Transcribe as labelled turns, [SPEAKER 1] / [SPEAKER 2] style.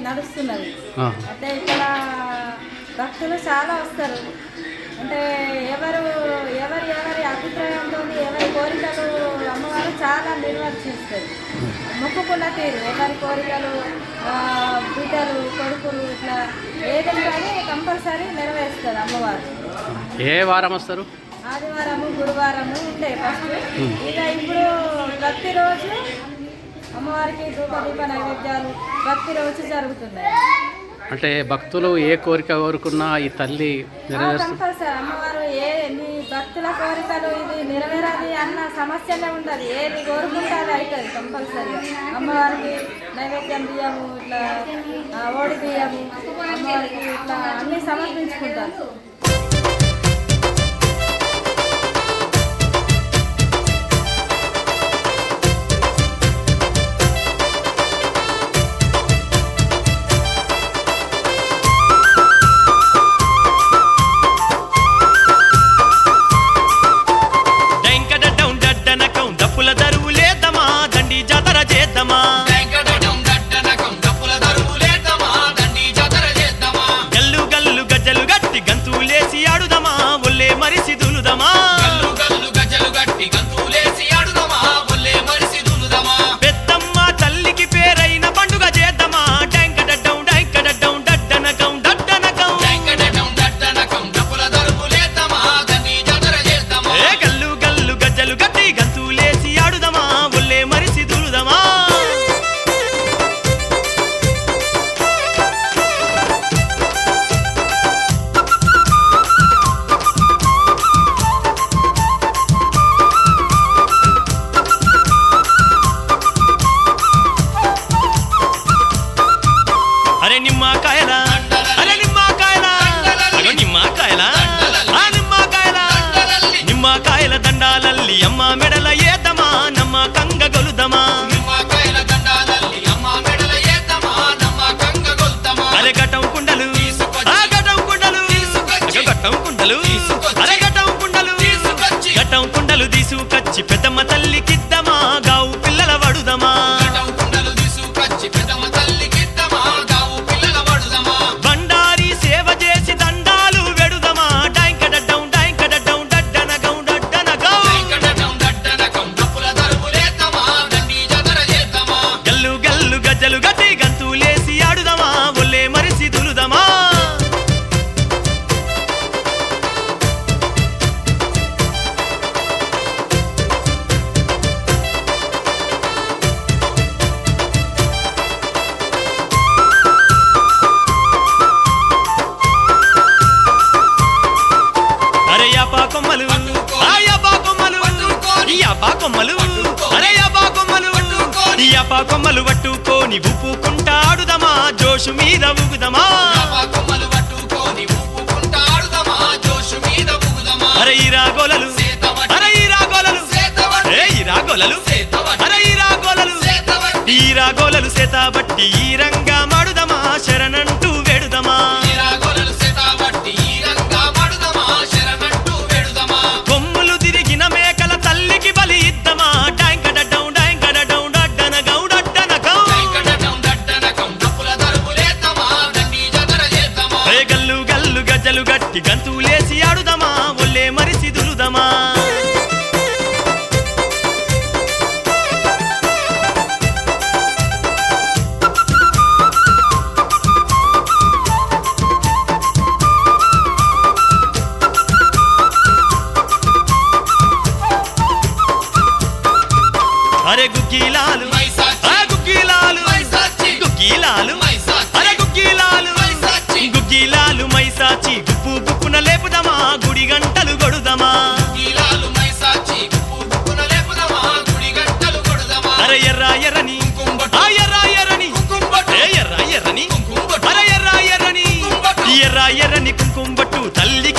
[SPEAKER 1] నడుస్తున్నది. అంటే ఇక్కడ భక్తులు చాలా వస్తారు. అంటే ఎవరి అభిప్రాయంతో ఎవరి కోరికలు అమ్మవారు చాలా నిర్వర్తిస్తారు. మొక్కుకున్న తీరు ఎవరి కోరికలు బిడ్డలు కొడుకులు ఇట్లా ఏదైనా కానీ కంపల్సరీ నెరవేరుస్తారు అమ్మవారు.
[SPEAKER 2] ఏ వారం వస్తారు?
[SPEAKER 1] ఆదివారము గురువారము ఉంటాయి ఫస్ట్. ఇక ఇప్పుడు ప్రతిరోజు అమ్మవారికి ధూపదీప నైవేద్యాలు ప్రతిరోజు జరుగుతున్నాయి.
[SPEAKER 2] అంటే భక్తులు ఏ కోరిక కోరుకున్నా ఈ తల్లి
[SPEAKER 1] కంపల్సరీ అమ్మవారు మీ భక్తుల కోరికలు ఇది నెరవేరాలి అన్న సమస్యనే ఉండదు. ఏది కోరుకుంటే అది అవుతుంది కంపల్సరీ. అమ్మవారికి నైవేద్యం బియ్యము ఇట్లా ఓడి బియ్యము అమ్మవారికి ఇట్లా అన్నీ సమర్పించుకుంటారు. నిమ్మకాయల దండాలల్లి అమ్మ మెడల ఏదమా నమ్మ కంగ గొలుదమా. అరే గటం కుండలు గటం కుండలు గటం కుండలు అరే గటం కుండలు గటం కుండలు తీసుకొచ్చి పెద్దమ్మ తల్లికిద్దమా గావు పిల్లల వడుదమా. బండారి సేవ చేసి దండాలు వెడుదమా డాంకడడ్డం డాంకడడ్డం డడ్డనగం డడ్డనగం. గల్లు గల్లు గజ్జలు గట్టి గంతులేసి ఆడుదమా ఒళ్ళే మరిసి దులుదమా. అరే యాపా కొమ్మలు యాపా కొమ్మలు యాపా కొమ్మలు అరే యాపా కొమ్మలు యాపా కొమ్మలు పట్టుకోని ఊపుకుంటాడుదమా జోషు మీద ఊగుదమా. అరే ఈ రాగోలలు అరే ఈ రాగోలలు ఈ రాగోలలు అరే ఈ రాగోలలు ఈ రాగోలలు సేతాబట్టి ఈ రంగా మాడుదమా శరణంటూ వేడుదమా. కొమ్ములు తిరిగిన మేకల తల్లికి బలి ఇద్దమా డాంకడడ్డం డాంకడడ్డం డడ్డనగం డడ్డనగం. గల్లు గల్లు గజ్జలు గట్టి గంతులేసి ఆడుదమా ఒళ్ళే మరిసి దులుదమా.
[SPEAKER 3] అరే గుగ్గిలాలు ఆ గుగ్గిలాలు గుగ్గిలాలు అరే గుగ్గిలాలు గుగ్గిలాలు మైసాచి గుప్పు గుప్పున లేపుదమా గుడి గంటలు కొడుదమా అరే ఎర్ర ఎర్రని ఆ ఎర్ర ఎర్రని ఎర్ర ఎర్రని అరే ఎర్ర ఎర్రని ఎర్ర ఎర్రని కుంకుమ బట్టు తల్లి